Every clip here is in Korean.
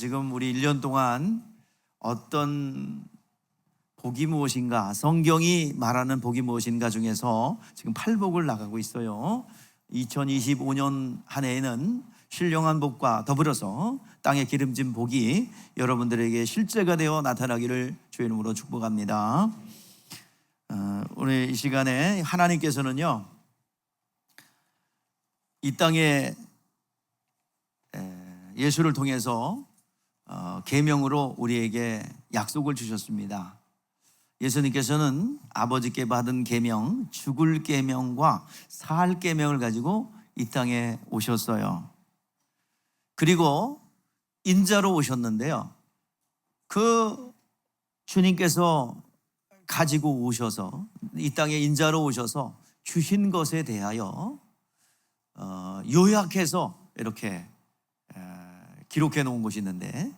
지금 우리 1년 동안 어떤 복이 무엇인가, 성경이 말하는 복이 무엇인가 중에서 지금 팔복을 나가고 있어요. 2025년 한 해에는 신령한 복과 더불어서 땅에 기름진 복이 여러분들에게 실제가 되어 나타나기를 주의 이름으로 축복합니다. 오늘 이 시간에 하나님께서는요, 이 땅에 예수를 통해서 계명으로 우리에게 약속을 주셨습니다. 예수님께서는 아버지께 받은 계명, 죽을 계명과 살 계명을 가지고 이 땅에 오셨어요. 그리고 인자로 오셨는데요, 그 주님께서 가지고 오셔서 이 땅에 인자로 오셔서 주신 것에 대하여 요약해서 이렇게 기록해 놓은 것이 있는데,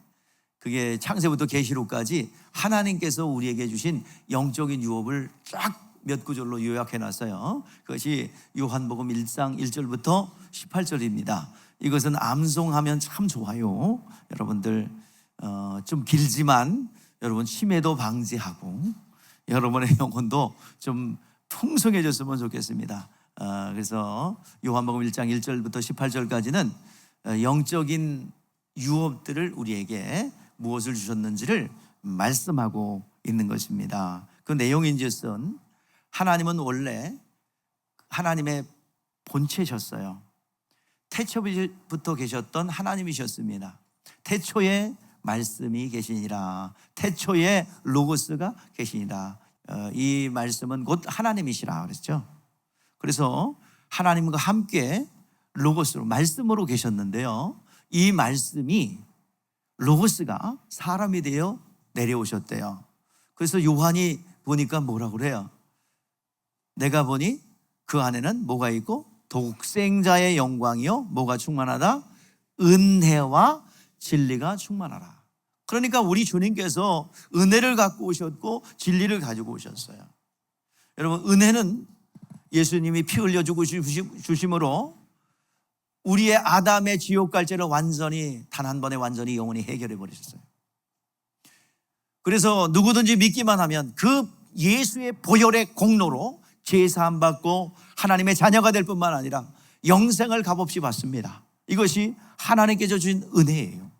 그게 창세부터 계시록까지 하나님께서 우리에게 주신 영적인 유업을 쫙 몇 구절로 요약해 놨어요. 그것이 요한복음 1장 1절부터 18절입니다. 이것은 암송하면 참 좋아요. 여러분들 좀 길지만 여러분 치매도 방지하고 여러분의 영혼도 좀 풍성해졌으면 좋겠습니다. 그래서 요한복음 1장 1절부터 18절까지는 영적인 유업들을 우리에게 무엇을 주셨는지를 말씀하고 있는 것입니다. 그 내용인즉슨 하나님은 원래 하나님의 본체셨어요. 태초부터 계셨던 하나님이셨습니다. 태초에 말씀이 계시니라, 태초에 로고스가 계시니라. 이 말씀은 곧 하나님이시라 그랬죠. 그래서 하나님과 함께 로고스로, 말씀으로 계셨는데요, 이 말씀이 로고스가 사람이 되어 내려오셨대요. 그래서 요한이 보니까 뭐라고 그래요? 내가 보니 그 안에는 뭐가 있고 독생자의 영광이요 뭐가 충만하다? 은혜와 진리가 충만하라. 그러니까 우리 주님께서 은혜를 갖고 오셨고 진리를 가지고 오셨어요. 여러분, 은혜는 예수님이 피 흘려 주심으로 우리의 아담의 지옥 갈죄를 완전히, 단 한 번에 완전히 영원히 해결해 버리셨어요. 그래서 누구든지 믿기만 하면 그 예수의 보혈의 공로로 제사함 받고 하나님의 자녀가 될 뿐만 아니라 영생을 값없이 받습니다. 이것이 하나님께서 주신 은혜예요.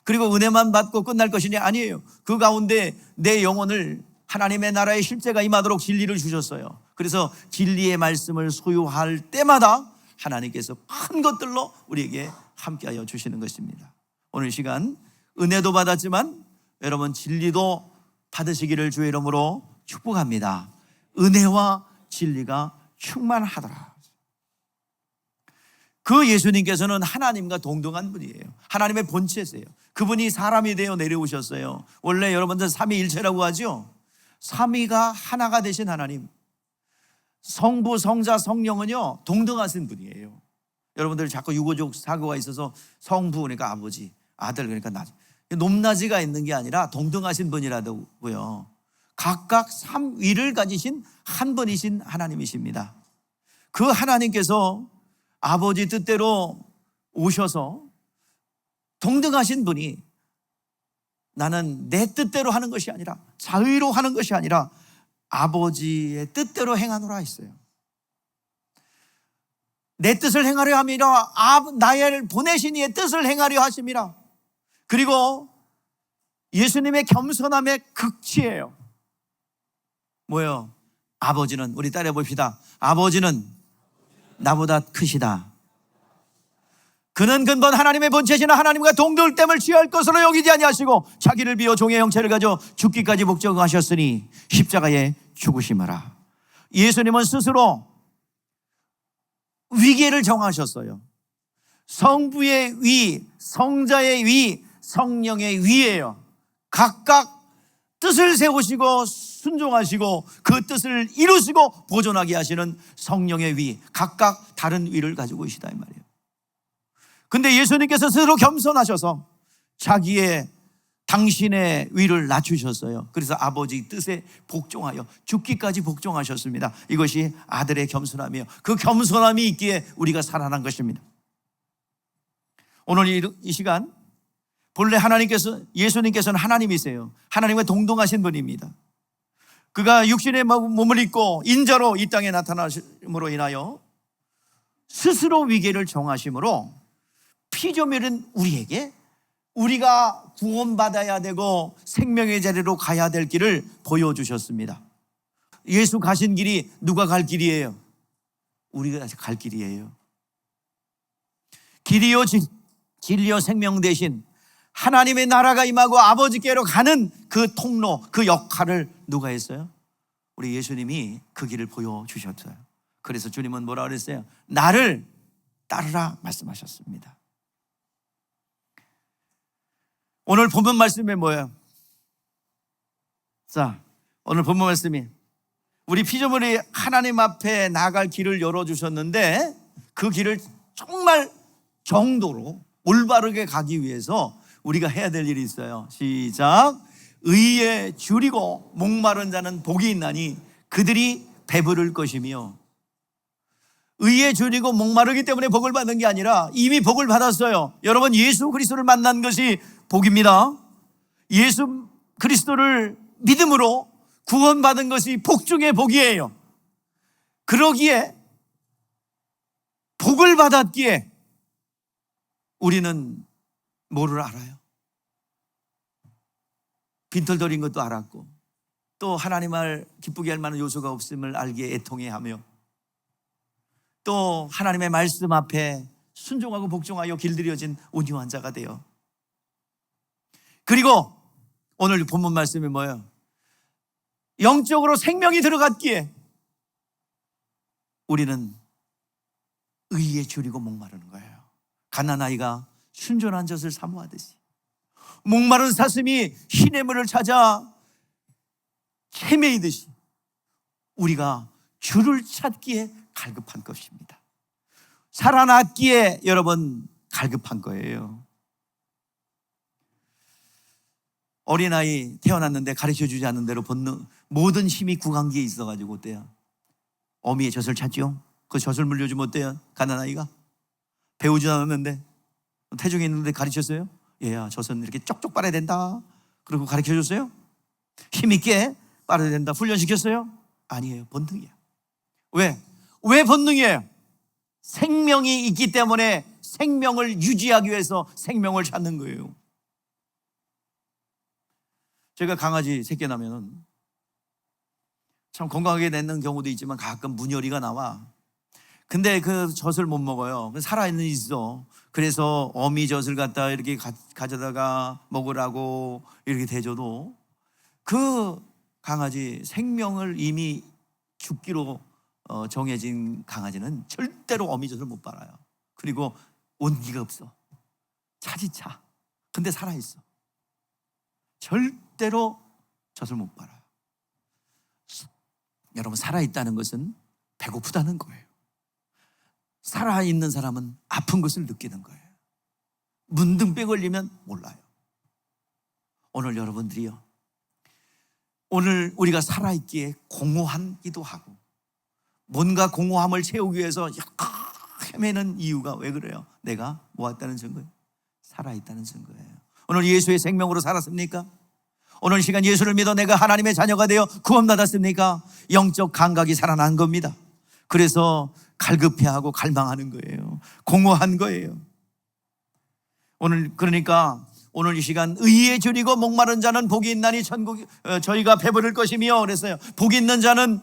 그리고 은혜만 받고 끝날 것이 아니에요. 그 가운데 내 영혼을 하나님의 나라의 실제가 임하도록 진리를 주셨어요. 그래서 진리의 말씀을 소유할 때마다 하나님께서 큰 것들로 우리에게 함께하여 주시는 것입니다. 오늘 이 시간 은혜도 받았지만 여러분 진리도 받으시기를 주의 이름으로 축복합니다. 은혜와 진리가 충만하더라. 그 예수님께서는 하나님과 동등한 분이에요. 하나님의 본체세요. 그분이 사람이 되어 내려오셨어요. 원래 여러분들 삼위일체라고 하죠. 삼위가 하나가 되신 하나님, 성부, 성자, 성령은요 동등하신 분이에요. 여러분들 자꾸 유고적 사고가 있어서 성부 그러니까 아버지, 아들 그러니까 낮, 높낮이가 있는 게 아니라 동등하신 분이라고요. 각각 삼위를 가지신 한 분이신 하나님이십니다. 그 하나님께서 아버지 뜻대로 오셔서 동등하신 분이 나는 내 뜻대로 하는 것이 아니라, 자의로 하는 것이 아니라 아버지의 뜻대로 행하노라 했어요. 내 뜻을 행하려 함이라, 나를 보내신 이의 뜻을 행하려 하심이라. 그리고 예수님의 겸손함의 극치예요. 뭐예요? 아버지는, 우리 따라해 봅시다. 아버지는 나보다 크시다. 그는 근본 하나님의 본체시나 하나님과 동등됨을 취할 것으로 여기지 아니하시고 자기를 비워 종의 형체를 가져 죽기까지 복종하셨으니 십자가에 죽으심이라. 예수님은 스스로 위계를 정하셨어요. 성부의 위, 성자의 위, 성령의 위예요. 각각 뜻을 세우시고 순종하시고 그 뜻을 이루시고 보존하게 하시는 성령의 위, 각각 다른 위를 가지고 계시다 이 말이에요. 근데 예수님께서 스스로 겸손하셔서 당신의 위를 낮추셨어요. 그래서 아버지 뜻에 복종하여 죽기까지 복종하셨습니다. 이것이 아들의 겸손함이에요. 그 겸손함이 있기에 우리가 살아난 것입니다. 오늘 이 시간 본래 예수님께서는 하나님이세요. 하나님과 동등하신 분입니다. 그가 육신의 몸을 입고 인자로 이 땅에 나타나심으로 인하여 스스로 위기를 정하심으로 피조물인 우리에게 우리가 구원받아야 되고 생명의 자리로 가야 될 길을 보여주셨습니다. 예수 가신 길이 누가 갈 길이에요? 우리가 갈 길이에요. 길이요 진리요 생명 대신 하나님의 나라가 임하고 아버지께로 가는 그 통로, 그 역할을 누가 했어요? 우리 예수님이 그 길을 보여주셨어요. 그래서 주님은 뭐라 그랬어요? 나를 따르라 말씀하셨습니다. 오늘 본문 말씀이 뭐예요? 자, 오늘 본문 말씀이 우리 피조물이 하나님 앞에 나갈 길을 열어주셨는데 그 길을 정말 정도로 올바르게 가기 위해서 우리가 해야 될 일이 있어요. 시작. 의에 줄이고 목마른 자는 복이 있나니 그들이 배부를 것이며. 의에 줄이고 목마르기 때문에 복을 받는 게 아니라 이미 복을 받았어요. 여러분, 예수 그리스도를 만난 것이 복입니다. 예수 그리스도를 믿음으로 구원받은 것이 복 중의 복이에요. 그러기에 복을 받았기에 우리는 뭐를 알아요? 빈털터린 것도 알았고 또 하나님을 기쁘게 할 만한 요소가 없음을 알기에 애통해하며 또 하나님의 말씀 앞에 순종하고 복종하여 길들여진 온유한 자가 되어, 그리고 오늘 본문 말씀이 뭐예요? 영적으로 생명이 들어갔기에 우리는 의에 줄이고 목마르는 거예요. 갓난아이가 순전한 젖을 사모하듯이 목마른 사슴이 시냇물을 찾아 헤매이듯이 우리가 주를 찾기에 갈급한 것입니다. 살아났기에 여러분 갈급한 거예요. 어린아이 태어났는데 가르쳐주지 않는 대로 본능, 모든 힘이 구강기에 있어가지고 어때요? 어미의 젖을 찾죠. 그 젖을 물려주면 어때요? 갓난아이가 배우지 않았는데 태중에 있는데 가르쳤어요? 얘야, 젖은 이렇게 쪽쪽 빨아야 된다. 그리고 가르쳐줬어요? 힘있게 빨아야 된다. 훈련시켰어요? 아니에요. 본능이에요. 왜 본능이에요? 생명이 있기 때문에 생명을 유지하기 위해서 생명을 찾는 거예요. 제가 강아지 새끼 나면은 참 건강하게 낳는 경우도 있지만 가끔 문열이가 나와. 근데 그 젖을 못 먹어요. 살아있는 있어. 그래서 어미 젖을 갖다 이렇게 가져다가 먹으라고 이렇게 대줘도 그 강아지 생명을 이미 죽기로 정해진 강아지는 절대로 어미 젖을 못 빨아요. 그리고 온기가 없어. 차지차. 근데 살아있어. 절대로 젖을 못 빨아요. 여러분, 살아있다는 것은 배고프다는 거예요. 살아있는 사람은 아픈 것을 느끼는 거예요. 문둥병 걸리면 몰라요. 오늘 여러분들이요, 오늘 우리가 살아있기에 공허하기도 하고 뭔가 공허함을 채우기 위해서 헤매는 이유가 왜 그래요? 내가 모았다는 증거예요. 살아있다는 증거예요. 오늘 예수의 생명으로 살았습니까? 오늘 이 시간 예수를 믿어 내가 하나님의 자녀가 되어 구원받았습니까? 영적 감각이 살아난 겁니다. 그래서 갈급해하고 갈망하는 거예요. 공허한 거예요. 오늘 그러니까 오늘 이 시간 의에 줄이고 목마른 자는 복이 있나니 저희가 배부를 것이며 그랬어요. 복이 있는 자는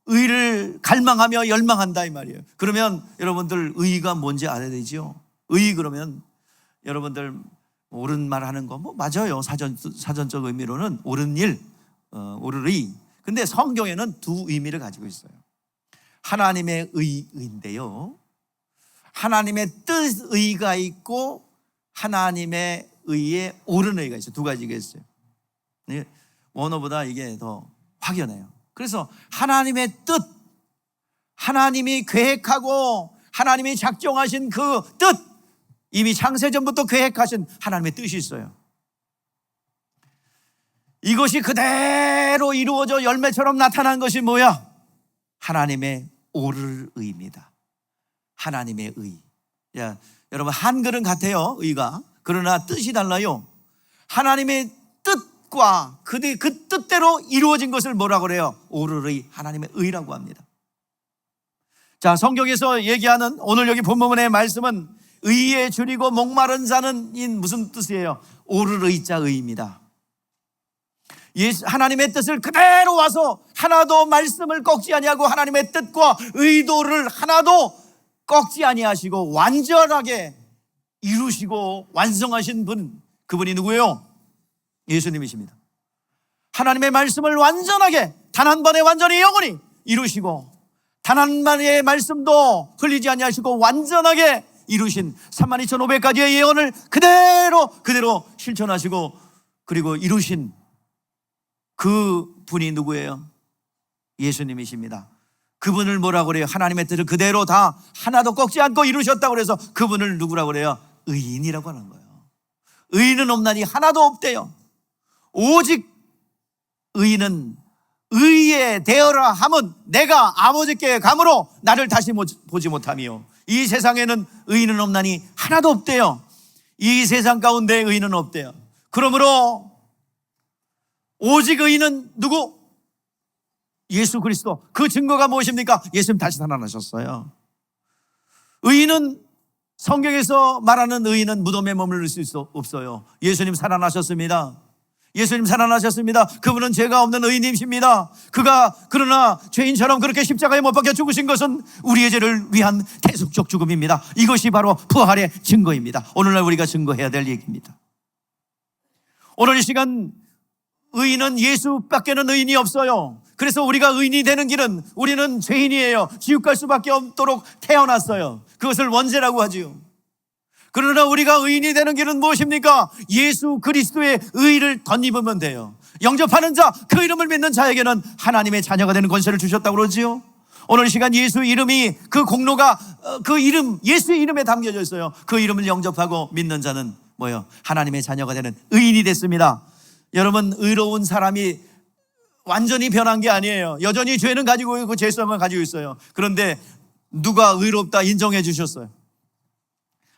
의를 갈망하며 열망한다 이 말이에요. 그러면 여러분들 의가 뭔지 알아야 되죠. 의 그러면 여러분들 옳은 말 하는 거 뭐 맞아요. 사전적 의미로는 옳은 일, 옳으리. 근데 성경에는 두 의미를 가지고 있어요. 하나님의 의인데요, 하나님의 뜻의가 있고 하나님의 의에 옳은 의가 있어요. 두 가지가 있어요. 원어보다 이게 더 확연해요. 그래서 하나님의 뜻, 하나님이 계획하고 하나님이 작정하신 그 뜻, 이미 창세전부터 계획하신 하나님의 뜻이 있어요. 이것이 그대로 이루어져 열매처럼 나타난 것이 뭐야? 하나님의 옳을 의입니다. 하나님의 의. 야, 여러분, 한글은 같아요, 의가. 그러나 뜻이 달라요. 하나님의 뜻과 그 뜻대로 이루어진 것을 뭐라고 그래요? 오르르의 하나님의 의라고 합니다. 자, 성경에서 얘기하는 오늘 여기 본문의 말씀은 의에 줄이고 목마른 자는 인 무슨 뜻이에요? 오르르의 자 의입니다. 하나님의 뜻을 그대로 와서 하나도 말씀을 꺾지 아니하고 하나님의 뜻과 의도를 하나도 꺾지 아니하시고 완전하게 이루시고 완성하신 분, 그분이 누구예요? 예수님이십니다. 하나님의 말씀을 완전하게 단 한 번에 완전히 영원히 이루시고 단 한 번의 말씀도 흘리지 아니하시고 완전하게 이루신 32,500가지의 예언을 그대로 실천하시고 그리고 이루신 그 분이 누구예요? 예수님이십니다. 그분을 뭐라고 그래요? 하나님의 뜻을 그대로 다 하나도 꺾지 않고 이루셨다고 그래서 그분을 누구라고 그래요? 의인이라고 하는 거예요. 의인은 없나니 하나도 없대요. 오직 의인은 의에 대어라 함은 내가 아버지께 감으로 나를 다시 보지 못하며 이 세상에는 의인은 없나니 하나도 없대요. 이 세상 가운데 의인은 없대요. 그러므로 오직 의인은 누구? 예수 그리스도. 그 증거가 무엇입니까? 예수님 다시 살아나셨어요. 의인은 성경에서 말하는 의인은 무덤에 머무를 수 없어요. 예수님 살아나셨습니다. 예수님 살아나셨습니다. 그분은 죄가 없는 의인이십니다. 그러나 죄인처럼 그렇게 십자가에 못 박혀 죽으신 것은 우리의 죄를 위한 대속적 죽음입니다. 이것이 바로 부활의 증거입니다. 오늘날 우리가 증거해야 될 얘기입니다. 오늘 이 시간 의인은 예수밖에는 의인이 없어요. 그래서 우리가 의인이 되는 길은 우리는 죄인이에요. 지옥 갈 수밖에 없도록 태어났어요. 그것을 원죄라고 하지요. 그러나 우리가 의인이 되는 길은 무엇입니까? 예수 그리스도의 의를 덧입으면 돼요. 영접하는 자, 그 이름을 믿는 자에게는 하나님의 자녀가 되는 권세를 주셨다고 그러지요. 오늘 이 시간 예수 이름이 그 공로가 그 이름, 예수의 이름에 담겨져 있어요. 그 이름을 영접하고 믿는 자는 뭐예요? 하나님의 자녀가 되는 의인이 됐습니다. 여러분, 의로운 사람이 완전히 변한 게 아니에요. 여전히 죄는 가지고 있고 죄성은 가지고 있어요. 그런데 누가 의롭다 인정해 주셨어요?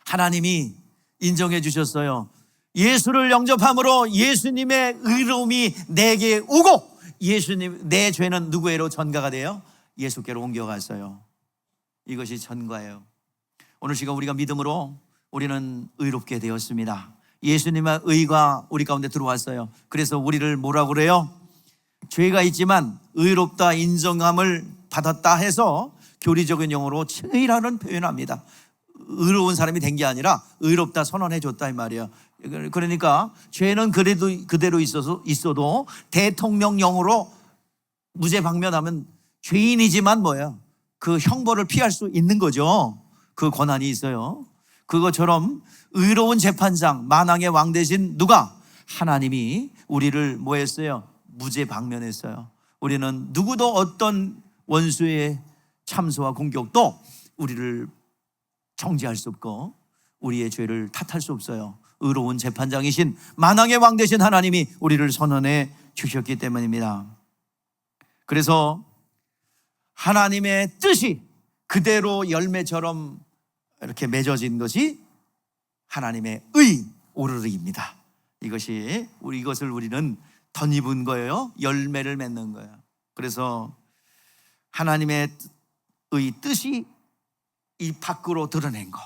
하나님이 인정해 주셨어요. 예수를 영접함으로 예수님의 의로움이 내게 오고 예수님, 내 죄는 누구에로 전가가 돼요? 예수께로 옮겨갔어요. 이것이 전가예요. 오늘 시간 우리가 믿음으로 우리는 의롭게 되었습니다. 예수님의 의가 우리 가운데 들어왔어요. 그래서 우리를 뭐라고 그래요? 죄가 있지만 의롭다 인정함을 받았다 해서 교리적인 용어로 칭의라는 표현합니다. 의로운 사람이 된 게 아니라 의롭다 선언해 줬다 이 말이에요. 그러니까 죄는 그대로 있어도 대통령령으로 무죄 방면하면 죄인이지만 뭐예요? 그 형벌을 피할 수 있는 거죠. 그 권한이 있어요. 그것처럼 의로운 재판장, 만왕의 왕 대신 누가? 하나님이 우리를 뭐 했어요? 무죄 방면했어요. 우리는 누구도 어떤 원수의 참소와 공격도 우리를 정죄할 수 없고 우리의 죄를 탓할 수 없어요. 의로운 재판장이신 만왕의 왕 되신 하나님이 우리를 선언해 주셨기 때문입니다. 그래서 하나님의 뜻이 그대로 열매처럼 이렇게 맺어진 것이 하나님의 의, 오르르입니다. 이것을 우리는 덧입은 거예요. 열매를 맺는 거예요. 그래서 하나님의 의 뜻이 이 밖으로 드러낸 거.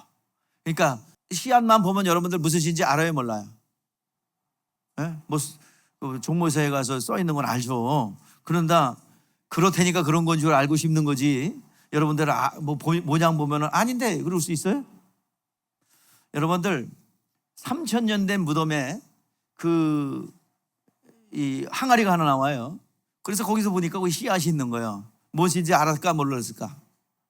그러니까 씨앗만 보면 여러분들 무슨 씨인지 알아요, 몰라요? 네? 종모서에 가서 써 있는 건 알죠. 그런다 그렇다니까 그런 건 줄 알고 심는 거지. 여러분들 모양 보면은 아닌데 그럴 수 있어요? 여러분들 3000년 된 무덤에 이 항아리가 하나 나와요. 그래서 거기서 보니까 거기 씨앗이 있는 거예요. 무엇인지 알았을까 몰랐을까?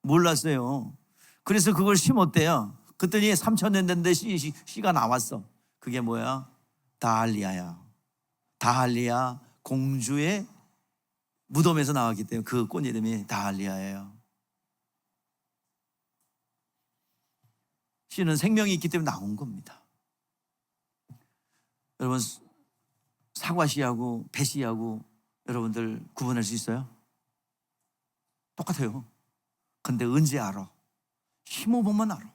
몰랐어요. 그래서 그걸 심었대요. 그랬더니 3000년 됐는데 씨가 나왔어. 그게 뭐야? 다할리아야. 다할리아 공주의 무덤에서 나왔기 때문에 그 꽃 이름이 다할리아예요. 씨는 생명이 있기 때문에 나온 겁니다. 여러분, 사과씨하고 배씨하고 여러분들 구분할 수 있어요? 똑같아요. 근데 언제 알아? 심어보면 알아.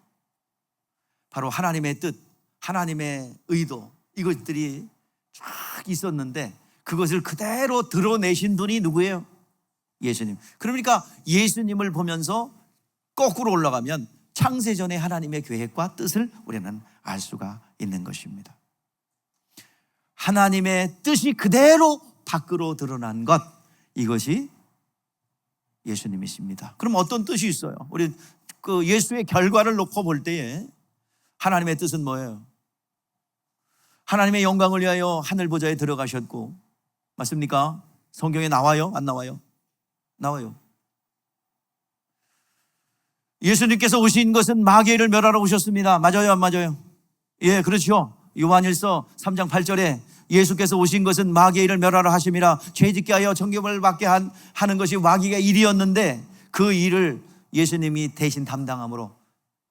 바로 하나님의 뜻, 하나님의 의도, 이것들이 쫙 있었는데 그것을 그대로 드러내신 분이 누구예요? 예수님. 그러니까 예수님을 보면서 거꾸로 올라가면 창세전의 하나님의 계획과 뜻을 우리는 알 수가 있는 것입니다. 하나님의 뜻이 그대로 밖으로 드러난 것, 이것이 예수님이십니다. 그럼 어떤 뜻이 있어요? 우리 그 예수의 결과를 놓고 볼 때에 하나님의 뜻은 뭐예요? 하나님의 영광을 위하여 하늘 보좌에 들어가셨고, 맞습니까? 성경에 나와요? 안 나와요? 나와요. 예수님께서 오신 것은 마귀를 멸하러 오셨습니다. 맞아요, 안 맞아요? 예, 그렇죠. 요한일서 3장 8절에 예수께서 오신 것은 마귀의 일을 멸하러 하심이라, 죄짓게 하여 정죄를 받게 하는 것이 마귀의 일이었는데, 그 일을 예수님이 대신 담당함으로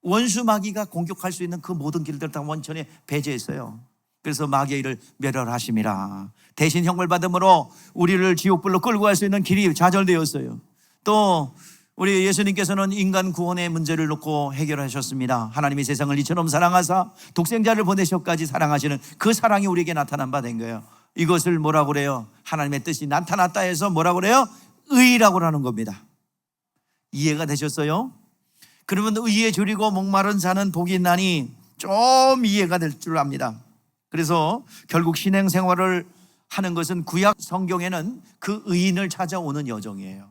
원수 마귀가 공격할 수 있는 그 모든 길들을 다 원천에 배제했어요. 그래서 마귀의 일을 멸하러 하심이라, 대신 형벌 받음으로 우리를 지옥불로 끌고 갈 수 있는 길이 좌절되었어요. 또 우리 예수님께서는 인간 구원의 문제를 놓고 해결하셨습니다. 하나님이 세상을 이처럼 사랑하사 독생자를 보내셔까지 사랑하시는 그 사랑이 우리에게 나타난 바 된 거예요. 이것을 뭐라고 그래요? 하나님의 뜻이 나타났다 해서 뭐라고 그래요? 의라고 하는 겁니다. 이해가 되셨어요? 그러면 의에 줄이고 목마른 자는 복이 있나니, 좀 이해가 될 줄 압니다. 그래서 결국 신앙 생활을 하는 것은 구약 성경에는 그 의인을 찾아오는 여정이에요.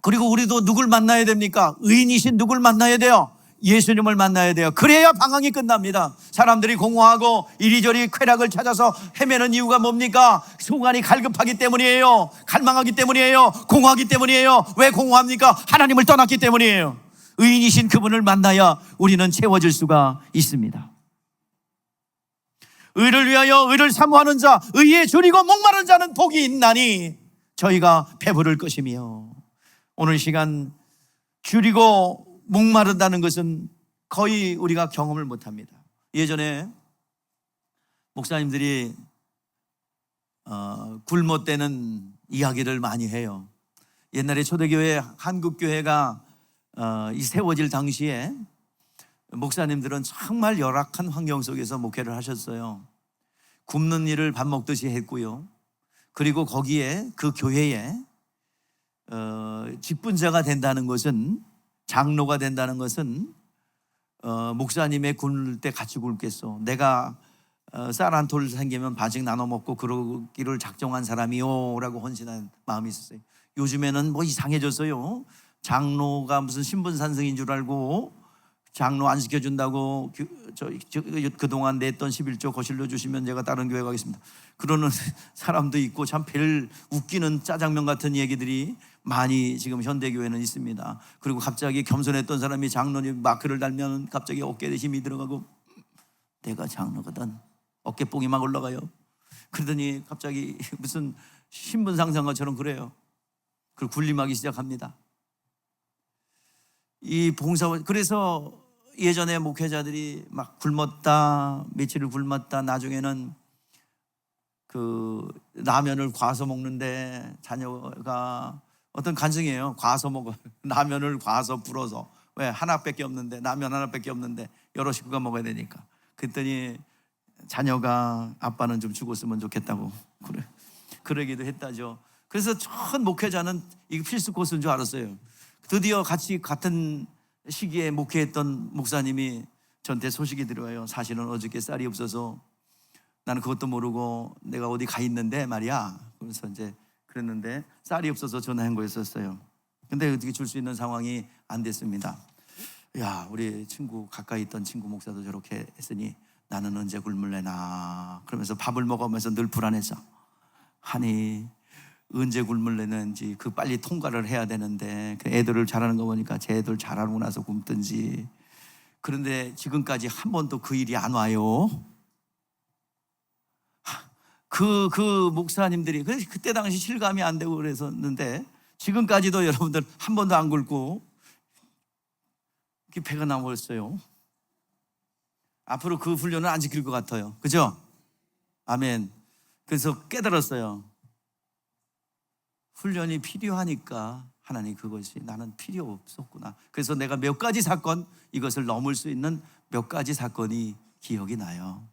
그리고 우리도 누굴 만나야 됩니까? 의인이신 누굴 만나야 돼요? 예수님을 만나야 돼요. 그래야 방황이 끝납니다. 사람들이 공허하고 이리저리 쾌락을 찾아서 헤매는 이유가 뭡니까? 순간이 갈급하기 때문이에요. 갈망하기 때문이에요. 공허하기 때문이에요. 왜 공허합니까? 하나님을 떠났기 때문이에요. 의인이신 그분을 만나야 우리는 채워질 수가 있습니다. 의를 위하여 의를 사모하는 자, 의에 줄이고 목마른 자는 복이 있나니 저희가 배부를 것이며. 오늘 시간, 줄이고 목마르다는 것은 거의 우리가 경험을 못합니다. 예전에 목사님들이 굶어 때는 이야기를 많이 해요. 옛날에 초대교회 한국교회가 이 세워질 당시에 목사님들은 정말 열악한 환경 속에서 목회를 하셨어요. 굶는 일을 밥 먹듯이 했고요. 그리고 거기에 그 교회에 직분자가 된다는 것은, 장로가 된다는 것은 목사님의 굶을 때 같이 굶겠어. 내가 쌀 한 톨 생기면 반씩 나눠 먹고 그러기를 작정한 사람이요 라고 헌신한 마음이 있었어요. 요즘에는 뭐 이상해졌어요. 장로가 무슨 신분산승인 줄 알고 장로 안 시켜준다고 그동안 냈던 11조 거실로 주시면 제가 다른 교회 가겠습니다, 그러는 사람도 있고, 참 별 웃기는 짜장면 같은 얘기들이 많이 지금 현대교회는 있습니다. 그리고 갑자기 겸손했던 사람이 장로님 마크를 달면 갑자기 어깨에 힘이 들어가고, 내가 장로거든, 어깨뽕이 막 올라가요. 그러더니 갑자기 무슨 신분 상승한 것처럼 그래요. 그리고 군림하기 시작합니다. 이 봉사원, 그래서 예전에 목회자들이 막 굶었다, 며칠을 굶었다, 나중에는 그 라면을 과서 먹는데 자녀가 어떤 간증이에요. 과서 먹어, 라면을 과서 불어서. 왜? 하나밖에 없는데, 라면 하나밖에 없는데 여러 식구가 먹어야 되니까. 그랬더니 자녀가 아빠는 좀 죽었으면 좋겠다고 그러기도 했다죠. 그래서 전 목회자는 이거 필수 코스인 줄 알았어요. 드디어 같은 시기에 목회했던 목사님이 저한테 소식이 들어와요. 사실은 어저께 쌀이 없어서 나는 그것도 모르고 내가 어디 가 있는데 말이야. 그래서 이제 그랬는데 쌀이 없어서 전화한 거였었어요. 근데 어떻게 줄 수 있는 상황이 안 됐습니다. 야, 우리 친구, 가까이 있던 친구 목사도 저렇게 했으니 나는 언제 굶을래나 그러면서 밥을 먹으면서 늘 불안했어. 아니, 언제 굶을래는지, 그 빨리 통과를 해야 되는데, 그 애들을 잘하는 거 보니까 쟤 애들 잘하고 나서 굶든지. 그런데 지금까지 한 번도 그 일이 안 와요. 그 목사님들이 그때 당시 실감이 안 되고 그랬었는데, 지금까지도 여러분들 한 번도 안 굶고 배가 나왔어요. 앞으로 그 훈련을 안 지킬 것 같아요. 그죠? 아멘. 그래서 깨달았어요. 훈련이 필요하니까 하나님 그것이 나는 필요 없었구나. 그래서 내가 몇 가지 사건, 이것을 넘을 수 있는 몇 가지 사건이 기억이 나요.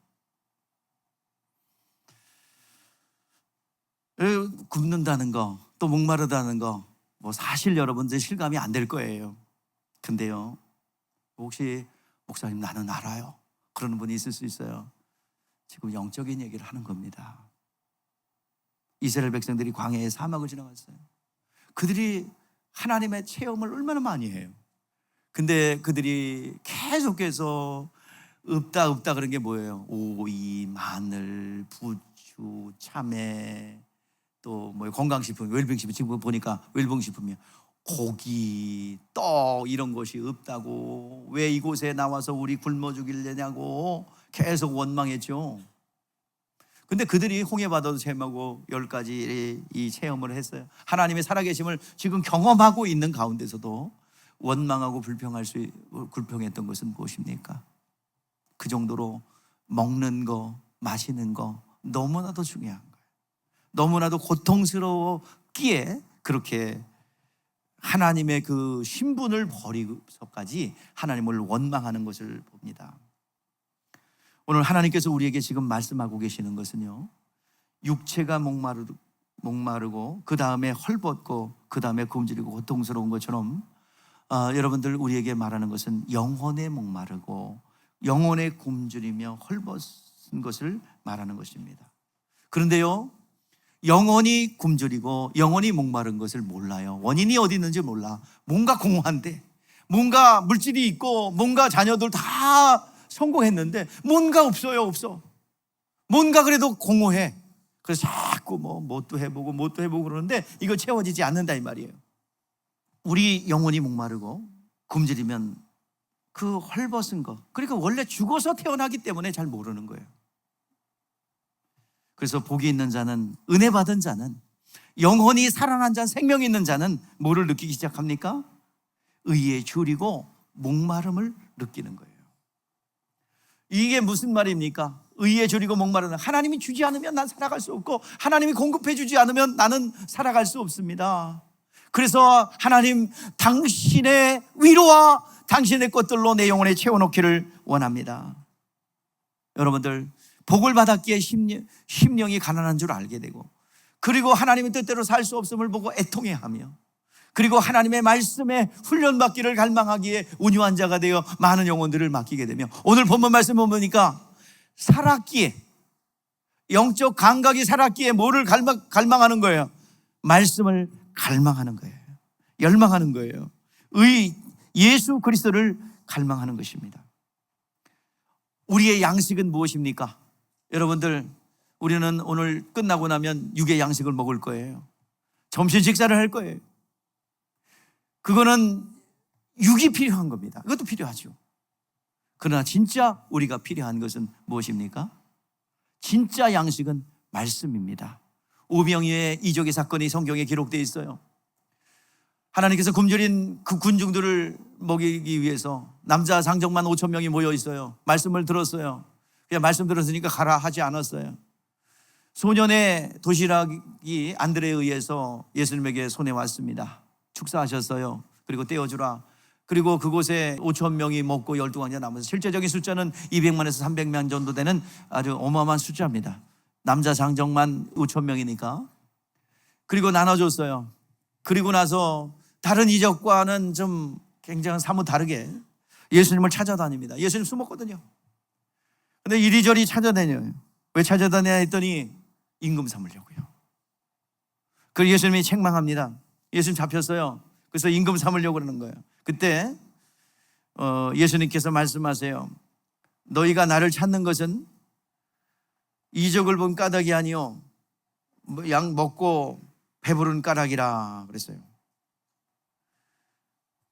굶는다는 거, 또 목마르다는 거, 뭐 사실 여러분들 실감이 안 될 거예요. 근데요, 혹시 목사님 나는 알아요, 그러는 분이 있을 수 있어요. 지금 영적인 얘기를 하는 겁니다. 이스라엘 백성들이 광야의 사막을 지나갔어요. 그들이 하나님의 체험을 얼마나 많이 해요. 근데 그들이 계속해서 없다 그런 게 뭐예요? 오이, 마늘, 부추, 참외, 또 뭐 건강식품, 웰빙식품, 지금 보니까 웰빙식품이요. 고기, 떡 이런 것이 없다고, 왜 이곳에 나와서 우리 굶어 죽일래냐고 계속 원망했죠. 근데 그들이 홍해바다도 체험하고 10가지 이 체험을 했어요. 하나님의 살아계심을 지금 경험하고 있는 가운데서도 원망하고 불평했던 것은 무엇입니까? 그 정도로 먹는 거, 마시는 거 너무나도 중요한 거예요. 너무나도 고통스러웠기에 그렇게 하나님의 그 신분을 버리고서까지 하나님을 원망하는 것을 봅니다. 오늘 하나님께서 우리에게 지금 말씀하고 계시는 것은요, 육체가 목마르고 그 다음에 헐벗고 그 다음에 굶주리고 고통스러운 것처럼 여러분들 우리에게 말하는 것은 영혼에 목마르고 영혼에 굶주리며 헐벗은 것을 말하는 것입니다. 그런데요, 영혼이 굶주리고 영혼이 목마른 것을 몰라요. 원인이 어디 있는지 몰라. 뭔가 공허한데, 뭔가 물질이 있고 뭔가 자녀들 다 성공했는데 뭔가 없어. 뭔가 그래도 공허해. 그래서 자꾸 뭣도 해보고 그러는데 이거 채워지지 않는다 이 말이에요. 우리 영혼이 목마르고 굶주리면 그 헐벗은 거, 그러니까 원래 죽어서 태어나기 때문에 잘 모르는 거예요. 그래서 복이 있는 자는, 은혜 받은 자는, 영혼이 살아난 자, 생명이 있는 자는 뭐를 느끼기 시작합니까? 의에 줄이고 목마름을 느끼는 거예요. 이게 무슨 말입니까? 의에 줄이고 목마르는, 하나님이 주지 않으면 난 살아갈 수 없고 하나님이 공급해 주지 않으면 나는 살아갈 수 없습니다. 그래서 하나님, 당신의 위로와 당신의 것들로 내 영혼에 채워놓기를 원합니다. 여러분들, 복을 받았기에 심령이 가난한 줄 알게 되고, 그리고 하나님의 뜻대로 살 수 없음을 보고 애통해하며, 그리고 하나님의 말씀에 훈련받기를 갈망하기에 온유한 자가 되어 많은 영혼들을 맡기게 되며, 오늘 본문 말씀을 보니까 살았기에, 영적 감각이 살았기에 뭐를 갈망하는 거예요? 말씀을 갈망하는 거예요. 열망하는 거예요. 예수 그리스도를 갈망하는 것입니다. 우리의 양식은 무엇입니까? 여러분들, 우리는 오늘 끝나고 나면 육의 양식을 먹을 거예요. 점심 식사를 할 거예요. 그거는 육이 필요한 겁니다. 이것도 필요하죠. 그러나 진짜 우리가 필요한 것은 무엇입니까? 진짜 양식은 말씀입니다. 오병이어의 이적의 사건이 성경에 기록되어 있어요. 하나님께서 굶주린 그 군중들을 먹이기 위해서 남자 장정만 5,000명이 모여 있어요. 말씀을 들었어요. 그냥 말씀 들었으니까 가라 하지 않았어요. 소년의 도시락이 안드레에 의해서 예수님에게 손에 왔습니다. 축사하셨어요. 그리고 떼어주라. 그리고 그곳에 5,000명이 먹고 12광자 남아서 실제적인 숫자는 200만에서 300만 정도 되는 아주 어마어마한 숫자입니다. 남자 장정만 5,000명이니까. 그리고 나눠줬어요. 그리고 나서 다른 이적과는 좀 굉장히 사뭇 다르게 예수님을 찾아다닙니다. 예수님 숨었거든요. 근데 이리저리 찾아다녀요. 왜 찾아다니냐 했더니 임금 삼으려고요. 그래서 예수님이 책망합니다. 예수님 잡혔어요. 그래서 임금 삼으려고 그러는 거예요. 그때 예수님께서 말씀하세요. 너희가 나를 찾는 것은 이적을 본 까닭이 아니요 양 먹고 배부른 까닭이라 그랬어요.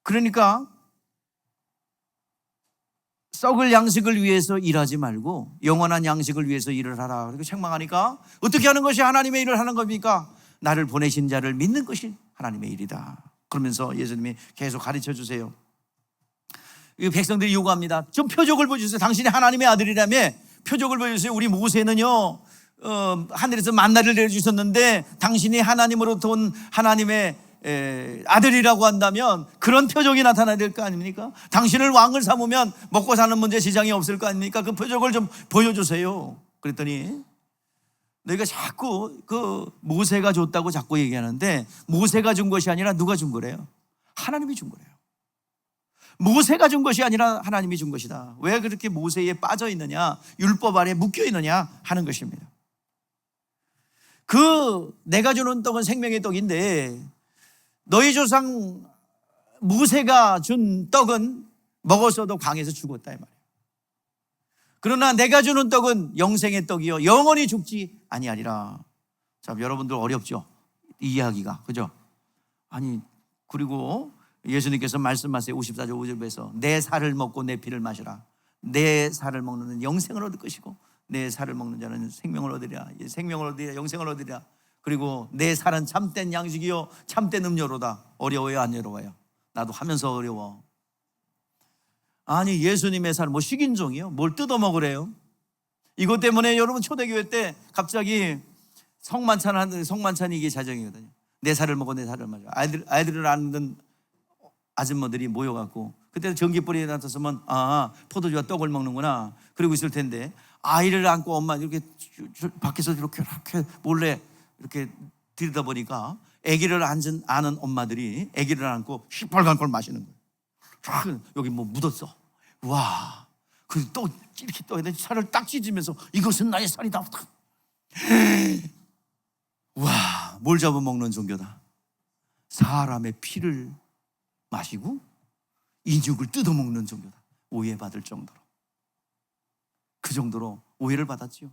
그러니까 썩을 양식을 위해서 일하지 말고 영원한 양식을 위해서 일을 하라. 그리고 책망하니까 어떻게 하는 것이 하나님의 일을 하는 겁니까? 나를 보내신 자를 믿는 것이 하나님의 일이다. 그러면서 예수님이 계속 가르쳐 주세요. 이 백성들이 요구합니다. 좀 표적을 보여주세요. 당신이 하나님의 아들이라며 표적을 보여주세요. 우리 모세는요 하늘에서 만나를 내려주셨는데 당신이 하나님으로부터 온 하나님의 아들이라고 한다면 그런 표적이 나타나야 될 거 아닙니까? 당신을 왕을 삼으면 먹고 사는 문제 지장이 없을 거 아닙니까? 그 표적을 좀 보여주세요. 그랬더니 너희가 자꾸 모세가 줬다고 자꾸 얘기하는데 모세가 준 것이 아니라 누가 준 거래요? 하나님이 준 거래요. 모세가 준 것이 아니라 하나님이 준 것이다. 왜 그렇게 모세에 빠져 있느냐, 율법 아래 묶여 있느냐 하는 것입니다. 내가 주는 떡은 생명의 떡인데 너희 조상 모세가 준 떡은 먹었어도 강에서 죽었다 이 말이에요. 그러나 내가 주는 떡은 영생의 떡이요 영원히 죽지 아니하리라. 자, 여러분들 어렵죠? 이해하기가, 그죠? 아니, 그리고 예수님께서 말씀하세요. 54절 5절에서 내 살을 먹고 내 피를 마시라. 내 살을 먹는 자는 영생을 얻을 것이고 내 살을 먹는 자는 생명을 얻으리라. 생명을 얻으리라, 영생을 얻으리라. 그리고 내 살은 참된 양식이요 참된 음료로다. 어려워요, 안 어려워요? 나도 하면서 어려워. 아니, 예수님의 살 뭐 식인종이요? 뭘 뜯어 먹으래요? 이것 때문에 여러분 초대교회 때 갑자기 성만찬이 이게 자정이거든요. 내 살을 먹고 내 살을 마셔. 아이들을 안는 아줌마들이 모여갖고 그때 전기불이 나타서면 포도주와 떡을 먹는구나 그러고 있을 텐데 아이를 안고 엄마 이렇게 밖에서 이렇게 몰래 이렇게 들여다보니까 아기를 아는 엄마들이 아기를 안고 시뻘건 걸 마시는 거예요. 여기 뭐 묻었어. 와, 그래서 또 이렇게 떠야 살을 딱 찢으면서 이것은 나의 살이다. 와, 뭘 잡아먹는 종교다. 사람의 피를 마시고 인육을 뜯어먹는 종교다. 오해받을 정도로, 그 정도로 오해를 받았지요.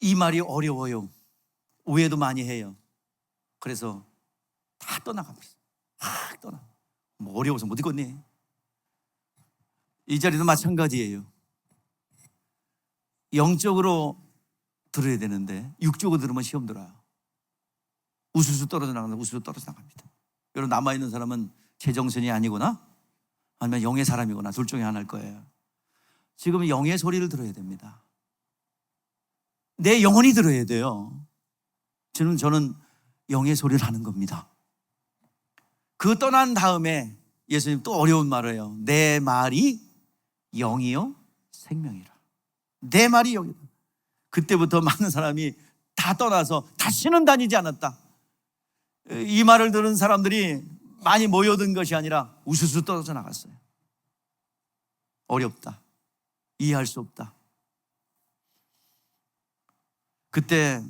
이 말이 어려워요. 오해도 많이 해요. 그래서 다 떠나갑니다. 떠나. 뭐 어려워서 못 읽겠네. 이 자리도 마찬가지예요. 영적으로 들어야 되는데 육적으로 들으면 시험 들어요. 우수수 떨어져 나갑니다. 우수수 떨어져 나갑니다. 여러분, 남아있는 사람은 제정신이 아니거나 아니면 영의 사람이거나 둘 중에 하나일 거예요. 지금 영의 소리를 들어야 됩니다. 내 영혼이 들어야 돼요. 저는 영의 소리를 하는 겁니다. 그 떠난 다음에 예수님 또 어려운 말을 해요. 내 말이 영이요 생명이라. 내 말이 영이다. 그때부터 많은 사람이 다 떠나서 다시는 다니지 않았다. 이 말을 들은 사람들이 많이 모여든 것이 아니라 우수수 떨어져 나갔어요. 어렵다. 이해할 수 없다. 그때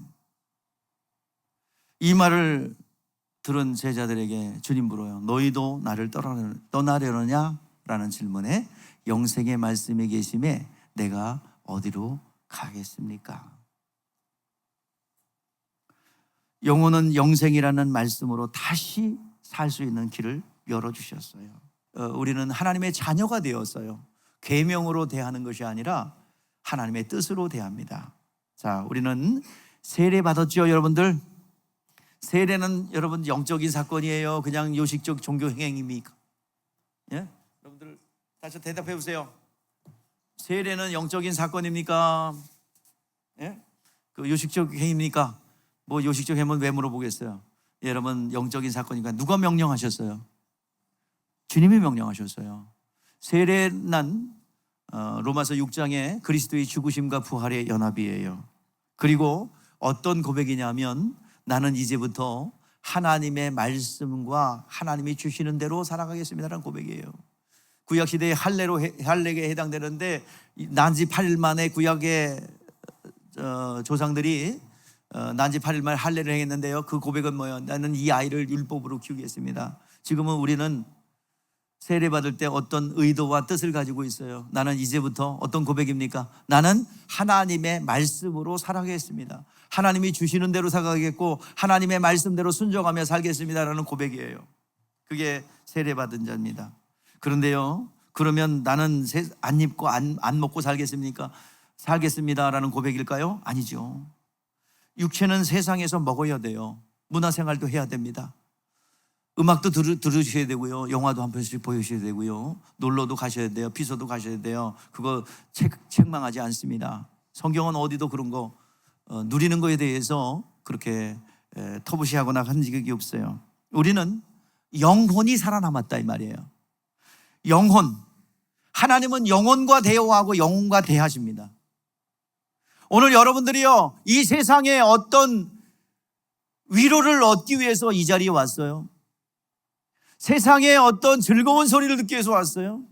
이 말을 들은 제자들에게 주님 물어요. 너희도 나를 떠나려느냐? 라는 질문에 영생의 말씀이 계심에 내가 어디로 가겠습니까? 영혼은 영생이라는 말씀으로 다시 살 수 있는 길을 열어주셨어요. 우리는 하나님의 자녀가 되었어요. 계명으로 대하는 것이 아니라 하나님의 뜻으로 대합니다. 자, 우리는 세례 받았죠, 여러분들? 세례는 여러분 영적인 사건이에요? 그냥 요식적 종교 행위입니까? 예? 여러분들 다시 대답해 보세요. 세례는 영적인 사건입니까? 예? 그 요식적 행위입니까? 뭐 요식적 행위는 왜 물어보겠어요? 예, 여러분, 영적인 사건이니까 누가 명령하셨어요? 주님이 명령하셨어요. 세례는 로마서 6장에 그리스도의 죽으심과 부활의 연합이에요. 그리고 어떤 고백이냐면 나는 이제부터 하나님의 말씀과 하나님이 주시는 대로 살아가겠습니다라는 고백이에요. 구약시대의 할례에 해당되는데 난지 8일 만에 구약의 조상들이 난지 8일 만에 할례를 행했는데요. 그 고백은 뭐예요? 나는 이 아이를 율법으로 키우겠습니다. 지금은 우리는 세례받을 때 어떤 의도와 뜻을 가지고 있어요. 나는 이제부터 어떤 고백입니까? 나는 하나님의 말씀으로 살아가겠습니다. 하나님이 주시는 대로 살아가겠고 하나님의 말씀대로 순종하며 살겠습니다라는 고백이에요. 그게 세례받은 자입니다. 그런데요, 그러면 나는 안 입고 안 먹고 살겠습니까? 살겠습니다라는 고백일까요? 아니죠. 육체는 세상에서 먹어야 돼요. 문화생활도 해야 됩니다. 음악도 들으셔야 되고요. 영화도 한 편씩 보셔야 되고요. 놀러도 가셔야 돼요. 피서도 가셔야 돼요. 그거 책망하지 않습니다. 성경은 어디도 그런 거 누리는 거에 대해서 그렇게 터부시하거나 한 적이 없어요. 우리는 영혼이 살아남았다 이 말이에요. 영혼, 하나님은 영혼과 대화하고 영혼과 대하십니다. 오늘 여러분들이요, 이 세상에 어떤 위로를 얻기 위해서 이 자리에 왔어요? 세상에 어떤 즐거운 소리를 듣기 위해서 왔어요?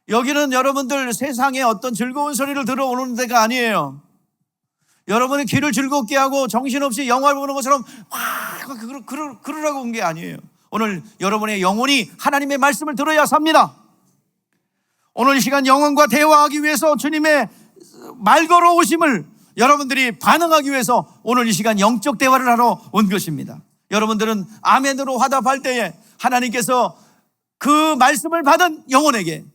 여기는 여러분들 세상에 어떤 즐거운 소리를 들어오는 데가 아니에요. 여러분의 귀를 즐겁게 하고 정신없이 영화를 보는 것처럼 그러라고 온 게 아니에요. 오늘 여러분의 영혼이 하나님의 말씀을 들어야 삽니다. 오늘 이 시간 영혼과 대화하기 위해서 주님의 말 걸어오심을 여러분들이 반응하기 위해서 오늘 이 시간 영적 대화를 하러 온 것입니다. 여러분들은 아멘으로 화답할 때에 하나님께서 그 말씀을 받은 영혼에게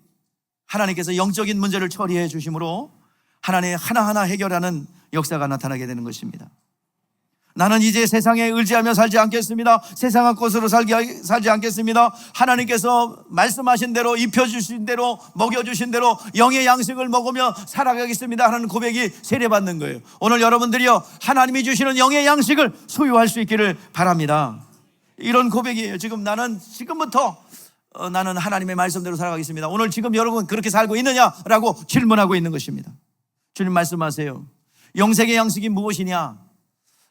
하나님께서 영적인 문제를 처리해 주심으로 하나님 하나하나 해결하는 역사가 나타나게 되는 것입니다. 나는 이제 세상에 의지하며 살지 않겠습니다. 세상의 것으로 살지 않겠습니다. 하나님께서 말씀하신 대로, 입혀주신 대로, 먹여주신 대로 영의 양식을 먹으며 살아가겠습니다 하는 고백이 세례받는 거예요. 오늘 여러분들이요, 하나님이 주시는 영의 양식을 소유할 수 있기를 바랍니다. 이런 고백이에요. 지금 나는 지금부터 나는 하나님의 말씀대로 살아가겠습니다. 오늘 지금 여러분 그렇게 살고 있느냐라고 질문하고 있는 것입니다. 주님 말씀하세요. 영생의 양식이 무엇이냐?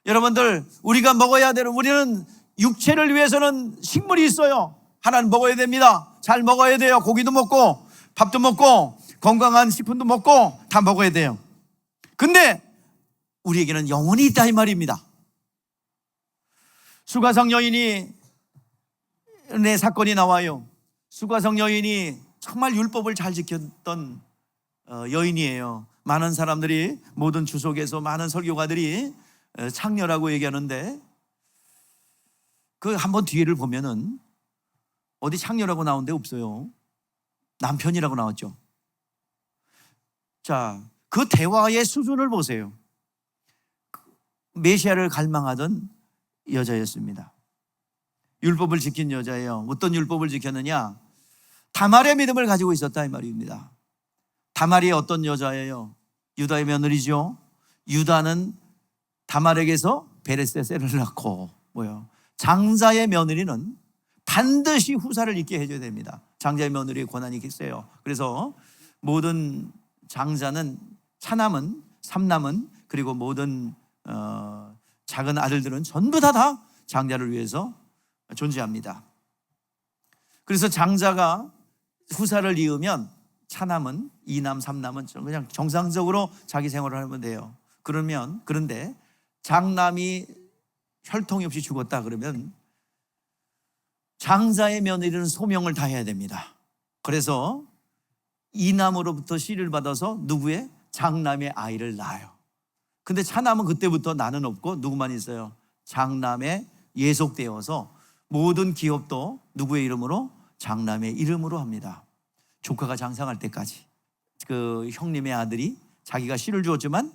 여러분들, 우리가 먹어야 되는, 우리는 육체를 위해서는 식물이 있어요. 하나는 먹어야 됩니다. 잘 먹어야 돼요. 고기도 먹고 밥도 먹고 건강한 식품도 먹고 다 먹어야 돼요. 근데 우리에게는 영혼이 있다 이 말입니다. 수가성 여인이 내 사건이 나와요. 수가성 여인이 정말 율법을 잘 지켰던 여인이에요. 많은 사람들이, 모든 주석에서 많은 설교가들이 창녀라고 얘기하는데, 그 한번 뒤를 보면은 어디 창녀라고 나온 데 없어요. 남편이라고 나왔죠. 자, 그 대화의 수준을 보세요. 메시아를 갈망하던 여자였습니다. 율법을 지킨 여자예요. 어떤 율법을 지켰느냐? 다말의 믿음을 가지고 있었다 이 말입니다. 다말이 어떤 여자예요? 유다의 며느리죠. 유다는 다말에게서 베레세세를 낳고 장자의 며느리는 반드시 후사를 있게 해줘야 됩니다. 장자의 며느리의 권한이 있어요. 그래서 모든 장자는, 차남은, 삼남은, 그리고 모든 작은 아들들은 전부 다 장자를 위해서 존재합니다. 그래서 장자가 후사를 이으면 차남은, 이남, 삼남은 그냥 정상적으로 자기 생활을 하면 돼요. 그런데 장남이 혈통이 없이 죽었다 그러면 장자의 며느리는 소명을 다해야 됩니다. 그래서 이남으로부터 씨를 받아서 누구의? 장남의 아이를 낳아요. 근데 차남은 그때부터 나는 없고 누구만 있어요? 장남에 예속되어서 모든 기업도 누구의 이름으로? 장남의 이름으로 합니다. 조카가 장성할 때까지, 그 형님의 아들이 자기가 씨를 주었지만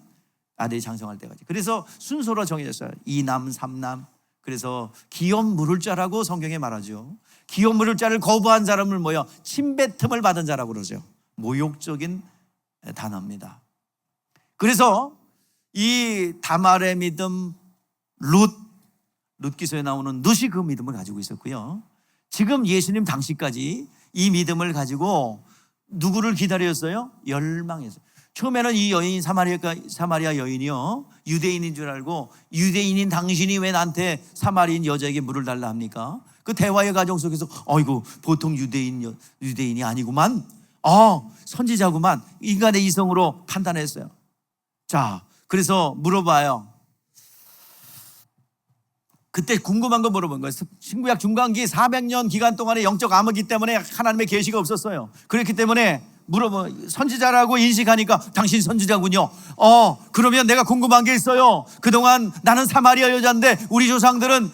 아들이 장성할 때까지. 그래서 순서로 정해졌어요. 이남, 삼남. 그래서 기업 물을 자라고 성경에 말하죠. 기업 물을 자를 거부한 사람을 침뱉음을 받은 자라고 그러죠. 모욕적인 단어입니다. 그래서 이 다말의 믿음, 룻기서에 나오는 룻이 그 믿음을 가지고 있었고요. 지금 예수님 당시까지 이 믿음을 가지고 누구를 기다렸어요? 열망했어요. 처음에는 이 여인, 사마리아 여인이요, 유대인인 줄 알고, 유대인인 당신이 왜 나한테 사마리아인 여자에게 물을 달라 합니까? 그 대화의 과정 속에서 어이구, 보통 유대인이 아니구만, 선지자구만, 인간의 이성으로 판단했어요. 자, 그래서 물어봐요. 그때 궁금한 거 물어본 거예요. 신구약 중간기 400년 기간 동안의 영적 암흑기 때문에 하나님의 계시가 없었어요. 그렇기 때문에 선지자라고 인식하니까 당신 선지자군요. 그러면 내가 궁금한 게 있어요. 그동안 나는 사마리아 여자인데 우리 조상들은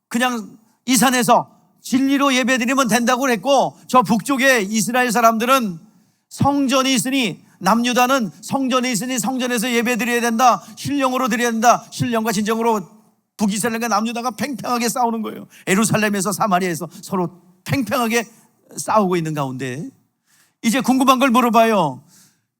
그냥 이 산에서 진리로 예배드리면 된다고 그랬고, 저 북쪽에 이스라엘 사람들은 성전이 있으니, 남유다는 성전이 있으니 성전에서 예배드려야 된다, 신령으로 드려야 된다. 신령과 진정으로 북이스라엘과 남유다가 팽팽하게 싸우는 거예요. 예루살렘에서 사마리아에서 서로 팽팽하게 싸우고 있는 가운데 이제 궁금한 걸 물어봐요.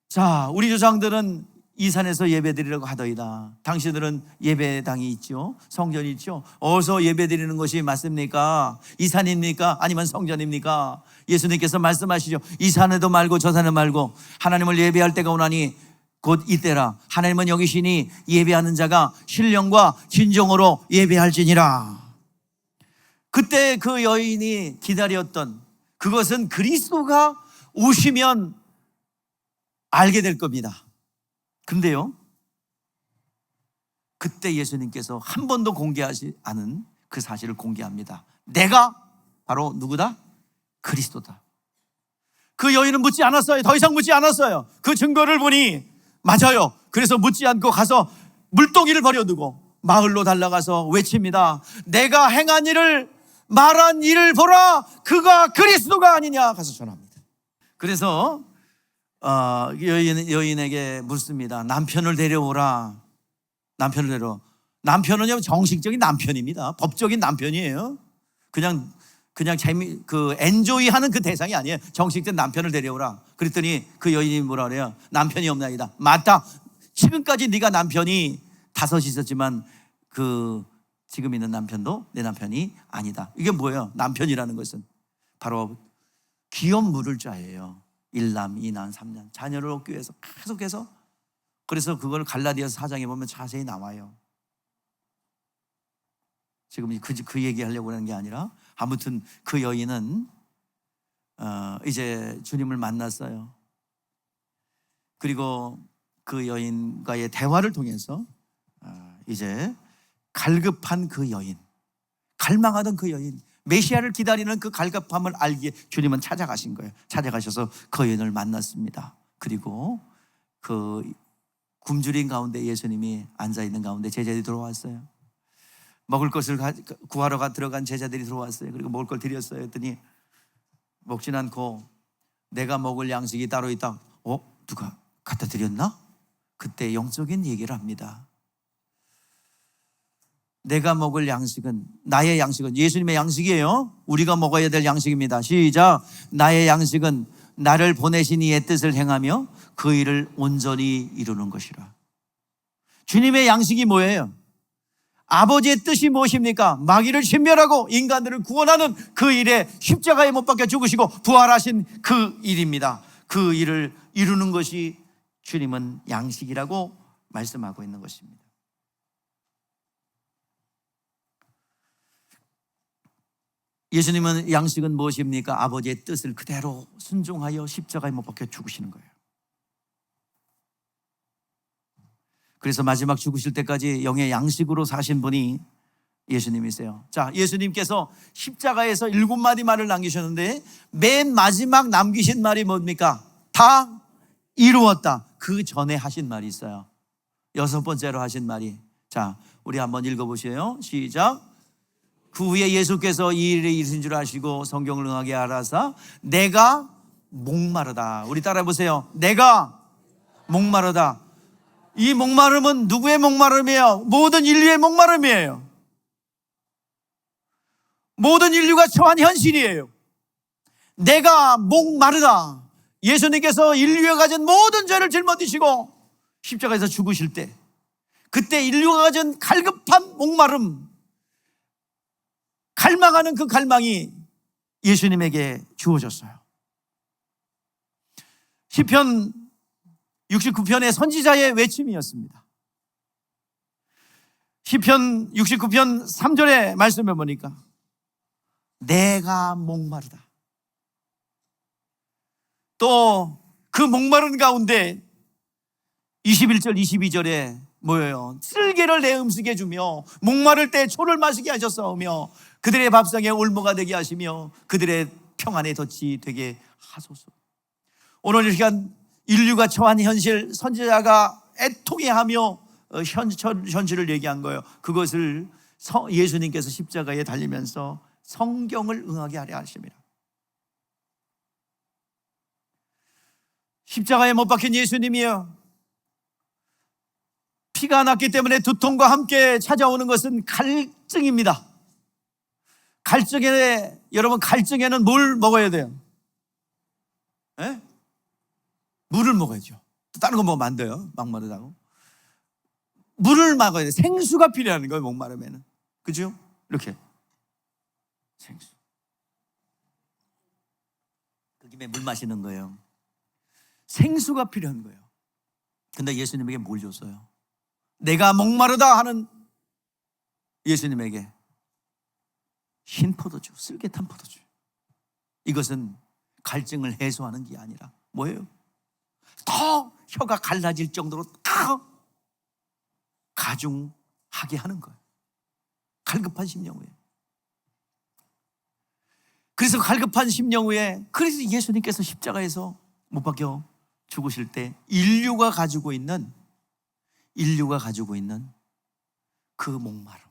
자, 우리 조상들은 이 산에서 예배드리려고 하더이다. 당신들은 예배당이 있죠, 성전이 있죠. 어디서 예배드리는 것이 맞습니까? 이 산입니까? 아니면 성전입니까? 예수님께서 말씀하시죠. 이 산에도 말고 저 산에 말고 하나님을 예배할 때가 오나니 곧 이때라. 하나님은 여기시니 예배하는 자가 신령과 진정으로 예배할지니라. 그때 그 여인이 기다렸던 그것은 그리스도가 오시면 알게 될 겁니다. 근데요, 그때 예수님께서 한 번도 공개하지 않은 그 사실을 공개합니다. 내가 바로 누구다? 그리스도다. 그 여인은 묻지 않았어요. 더 이상 묻지 않았어요. 그 증거를 보니 맞아요. 그래서 묻지 않고 가서 물동이를 버려두고 마을로 달려가서 외칩니다. 내가 행한 일을, 말한 일을 보라. 그가 그리스도가 아니냐 가서 전합니다. 그래서 여인에게 묻습니다. 남편을 데려오라. 남편을 데려오. 남편은요, 정식적인 남편입니다. 법적인 남편이에요. 그냥 엔조이 하는 그 대상이 아니에요. 정식된 남편을 데려오라. 그랬더니 그 여인이 뭐라 그래요? 남편이 없나이다. 맞다. 지금까지 네가 남편이 5 있었지만 지금 있는 남편도 내 남편이 아니다. 이게 뭐예요? 남편이라는 것은 바로 기업 물을 자예요. 1남, 2남, 3남 자녀를 얻기 위해서 계속해서, 그래서 그걸 갈라디아서 4장에 보면 자세히 나와요. 지금 그 얘기하려고 하는 게 아니라 아무튼 그 여인은 이제 주님을 만났어요. 그리고 그 여인과의 대화를 통해서 이제 갈급한 그 여인, 갈망하던 그 여인, 메시아를 기다리는 그 갈급함을 알기에 주님은 찾아가신 거예요. 찾아가셔서 그 여인을 만났습니다. 그리고 그 굶주린 가운데 예수님이 앉아있는 가운데 제자들이 들어왔어요. 먹을 것을 구하러 들어간 제자들이 들어왔어요. 그리고 먹을 걸 드렸어요. 했더니 먹진 않고 내가 먹을 양식이 따로 있다. 누가 갖다 드렸나? 그때 영적인 얘기를 합니다. 내가 먹을 양식은, 나의 양식은, 예수님의 양식이에요. 우리가 먹어야 될 양식입니다. 시작. 나의 양식은 나를 보내신 이의 뜻을 행하며 그 일을 온전히 이루는 것이라. 주님의 양식이 뭐예요? 아버지의 뜻이 무엇입니까? 마귀를 신멸하고 인간들을 구원하는 그 일에 십자가에 못 박혀 죽으시고 부활하신 그 일입니다. 그 일을 이루는 것이 주님은 양식이라고 말씀하고 있는 것입니다. 예수님은 양식은 무엇입니까? 아버지의 뜻을 그대로 순종하여 십자가에 못 박혀 죽으시는 거예요. 그래서 마지막 죽으실 때까지 영의 양식으로 사신 분이 예수님이세요. 자, 예수님께서 십자가에서 7마디 말을 남기셨는데 맨 마지막 남기신 말이 뭡니까? 다 이루었다. 그 전에 하신 말이 있어요. 6번째로 하신 말이, 자, 우리 한번 읽어보세요. 시작. 그 후에 예수께서 이 일을 이루신 줄 아시고 성경을 응하게 하라사 내가 목마르다. 우리 따라해 보세요. 내가 목마르다. 이 목마름은 누구의 목마름이에요? 모든 인류의 목마름이에요. 모든 인류가 처한 현실이에요. 내가 목마르다. 예수님께서 인류가 가진 모든 죄를 짊어지시고 십자가에서 죽으실 때, 그때 인류가 가진 갈급한 목마름, 갈망하는 그 갈망이 예수님에게 주어졌어요. 시편 69편의 선지자의 외침이었습니다. 시편 69편 3절의 말씀을 보니까 내가 목마르다. 또 그 목마른 가운데 21절 22절에 뭐예요? 쓸개를 내 음식에 주며 목마를 때 초를 마시게 하셨사오며 그들의 밥상에 올무가 되게 하시며 그들의 평안의 덫이 되게 하소서. 오늘 이 시간 인류가 처한 현실, 선지자가 애통해하며 현실을 얘기한 거예요. 그것을 예수님께서 십자가에 달리면서 성경을 응하게 하려 하십니다. 십자가에 못 박힌 예수님이요, 피가 났기 때문에 두통과 함께 찾아오는 것은 갈증입니다. 여러분, 갈증에는 뭘 먹어야 돼요? 에? 물을 먹어야죠. 또 다른 거 먹으면 안 돼요. 목마르다고. 물을 막아야 돼. 생수가 필요한 거예요, 목마르면은. 그죠? 이렇게. 생수. 그 김에 물 마시는 거예요. 생수가 필요한 거예요. 근데 예수님에게 뭘 줬어요? 내가 목마르다 하는 예수님에게 흰 포도주, 쓸개탄 포도주. 이것은 갈증을 해소하는 게 아니라 뭐예요? 더 혀가 갈라질 정도로 더 가중하게 하는 거예요. 갈급한 심령 후에. 그래서 갈급한 심령 후에, 그래서 예수님께서 십자가에서 못 박혀 죽으실 때 인류가 가지고 있는 그 목마름,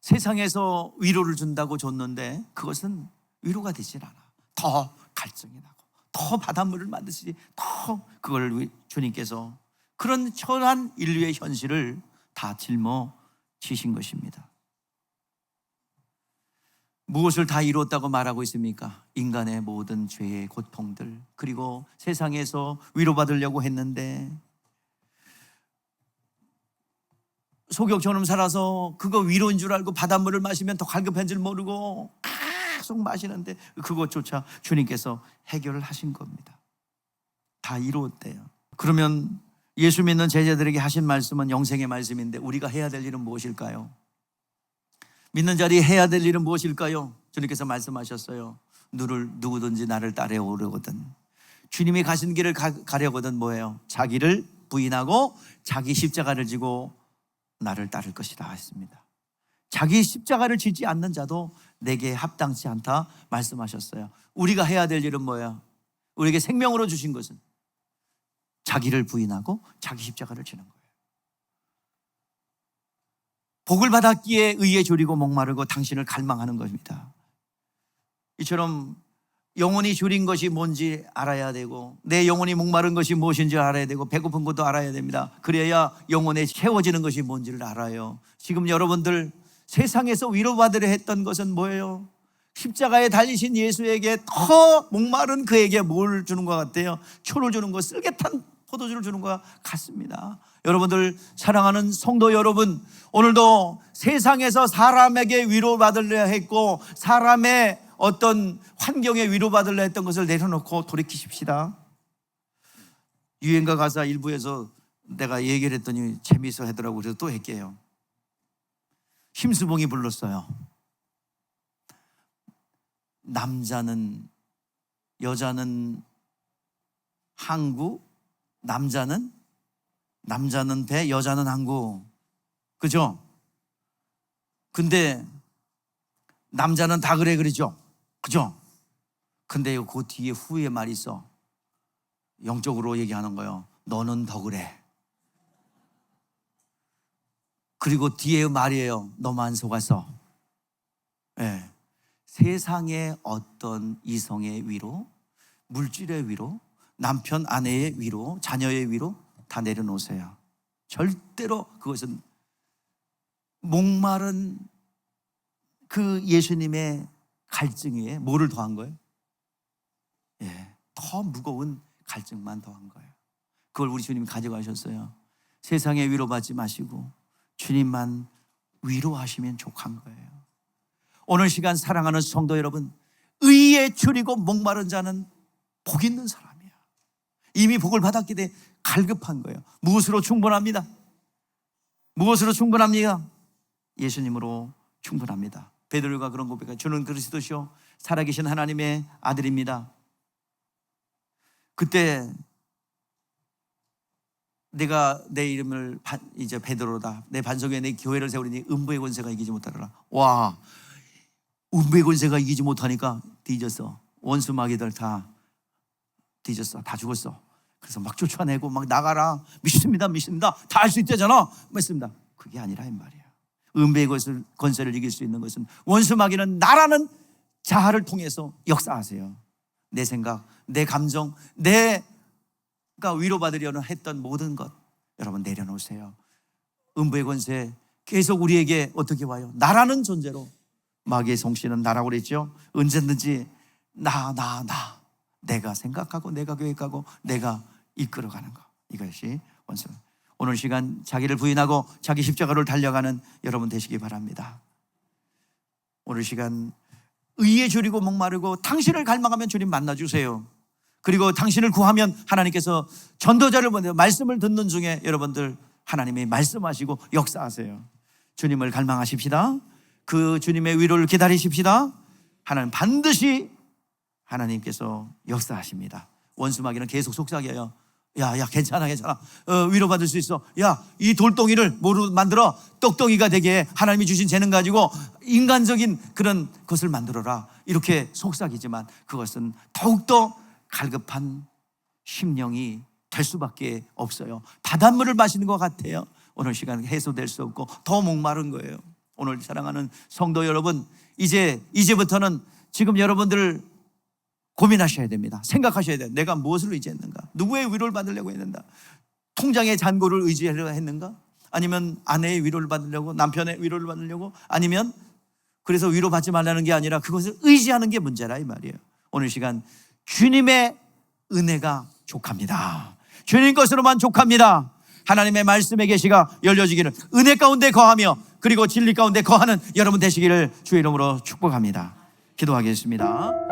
세상에서 위로를 준다고 줬는데 그것은 위로가 되질 않아. 더 갈증이 나고 더 바닷물을 만드시지, 더 그걸 주님께서 그런 천한 인류의 현실을 다 짊어지신 것입니다. 무엇을 다 이뤘다고 말하고 있습니까? 인간의 모든 죄의 고통들, 그리고 세상에서 위로받으려고 했는데 소격처럼 살아서 그거 위로인 줄 알고 바닷물을 마시면 더 갈급한 줄 모르고 계속 마시는데 그것조차 주님께서 해결을 하신 겁니다. 다 이루었대요. 그러면 예수 믿는 제자들에게 하신 말씀은 영생의 말씀인데 우리가 해야 될 일은 무엇일까요? 믿는 자리 해야 될 일은 무엇일까요? 주님께서 말씀하셨어요. 누구든지 나를 따라오려거든, 주님이 가신 길을 가려거든 뭐예요? 자기를 부인하고 자기 십자가를 지고 나를 따를 것이다 했습니다. 자기 십자가를 지지 않는 자도 내게 합당치 않다 말씀하셨어요. 우리가 해야 될 일은 뭐예요? 우리에게 생명으로 주신 것은 자기를 부인하고 자기 십자가를 지는 거예요. 복을 받았기에 의에 졸이고 목마르고 당신을 갈망하는 것입니다. 이처럼 영혼이 졸인 것이 뭔지 알아야 되고, 내 영혼이 목마른 것이 무엇인지 알아야 되고, 배고픈 것도 알아야 됩니다. 그래야 영혼에 채워지는 것이 뭔지를 알아요. 지금 여러분들 세상에서 위로받으려 했던 것은 뭐예요? 십자가에 달리신 예수에게 더 목마른 그에게 뭘 주는 것 같아요? 초를 주는 것, 쓸개탄 포도주를 주는 것 같습니다. 여러분들, 사랑하는 성도 여러분, 오늘도 세상에서 사람에게 위로받으려 했고 사람의 어떤 환경에 위로받으려 했던 것을 내려놓고 돌이키십시다. 유행가 가사 일부에서 내가 얘기를 했더니 재미있어 하더라고요. 그래서 또 할게요. 심수봉이 불렀어요. 남자는, 여자는 항구, 남자는 배, 여자는 항구. 그죠? 근데 남자는 다 그래 그러죠? 그죠? 근데 그 뒤에 후에 말이 있어. 영적으로 얘기하는 거예요. 너는 더 그래. 그리고 뒤에 말이에요. 너만 속았어. 네. 세상의 어떤 이성의 위로, 물질의 위로, 남편 아내의 위로, 자녀의 위로 다 내려놓으세요. 절대로 그것은 목마른 그 예수님의 갈증 위에 뭐를 더한 거예요? 더 무거운 갈증만 더한 거예요. 그걸 우리 주님이 가져가셨어요. 세상에 위로받지 마시고 주님만 위로하시면 족한 거예요. 오늘 시간 사랑하는 성도 여러분, 의에 줄이고 목마른 자는 복 있는 사람이야. 이미 복을 받았기 때문에 갈급한 거예요. 무엇으로 충분합니다? 무엇으로 충분합니까? 예수님으로 충분합니다. 베드로가 그런 고백해요. 주는 그리스도시요 살아계신 하나님의 아들입니다. 그때 내가 내 이름을 이제 베드로다, 내 반석에 내 교회를 세우리니 음부의 권세가 이기지 못하리라. 와, 음부의 권세가 이기지 못하니까 뒤졌어. 원수 마귀들 다 뒤졌어. 다 죽었어. 그래서 막 쫓아내고 막 나가라, 믿습니다 다 할 수 있다잖아 맞습니다. 그게 아니라 이 말이야. 음부의 권세를 이길 수 있는 것은 원수 마귀는 나라는 자아를 통해서 역사하세요. 내 생각, 내 감정, 내가 위로받으려는 했던 모든 것 여러분 내려놓으세요. 음부의 권세 계속 우리에게 어떻게 와요? 나라는 존재로. 마귀의 성씨는 나라고 그랬죠. 언제든지 나 내가 생각하고 내가 계획하고 내가 이끌어가는 거. 이것이 원수. 오늘 시간 자기를 부인하고 자기 십자가를 달려가는 여러분 되시기 바랍니다. 오늘 시간 의에 줄이고 목마르고 당신을 갈망하면 주님 만나주세요. 그리고 당신을 구하면 하나님께서 전도자를 보내요. 말씀을 듣는 중에 여러분들 하나님이 말씀하시고 역사하세요. 주님을 갈망하십시다. 그 주님의 위로를 기다리십시다. 하나님 반드시 하나님께서 역사하십니다. 원수마귀는 계속 속삭여요. 야 괜찮아 위로받을 수 있어. 야, 이 돌덩이를 뭐로 만들어? 떡덩이가 되게 해. 하나님이 주신 재능 가지고 인간적인 그런 것을 만들어라. 이렇게 속삭이지만 그것은 더욱더 갈급한 심령이 될 수밖에 없어요. 바닷물을 마시는 것 같아요. 오늘 시간 해소될 수 없고 더 목마른 거예요. 오늘 사랑하는 성도 여러분, 이제부터는 지금 여러분들 고민하셔야 됩니다. 생각하셔야 돼요. 내가 무엇을 의지했는가? 누구의 위로를 받으려고 했는가? 통장의 잔고를 의지하려 했는가? 아니면 아내의 위로를 받으려고, 남편의 위로를 받으려고, 아니면 그래서 위로받지 말라는 게 아니라 그것을 의지하는 게 문제라 이 말이에요. 오늘 시간 주님의 은혜가 족합니다. 주님 것으로만 족합니다. 하나님의 말씀의 계시가 열려지기를, 은혜 가운데 거하며 그리고 진리 가운데 거하는 여러분 되시기를 주의 이름으로 축복합니다. 기도하겠습니다.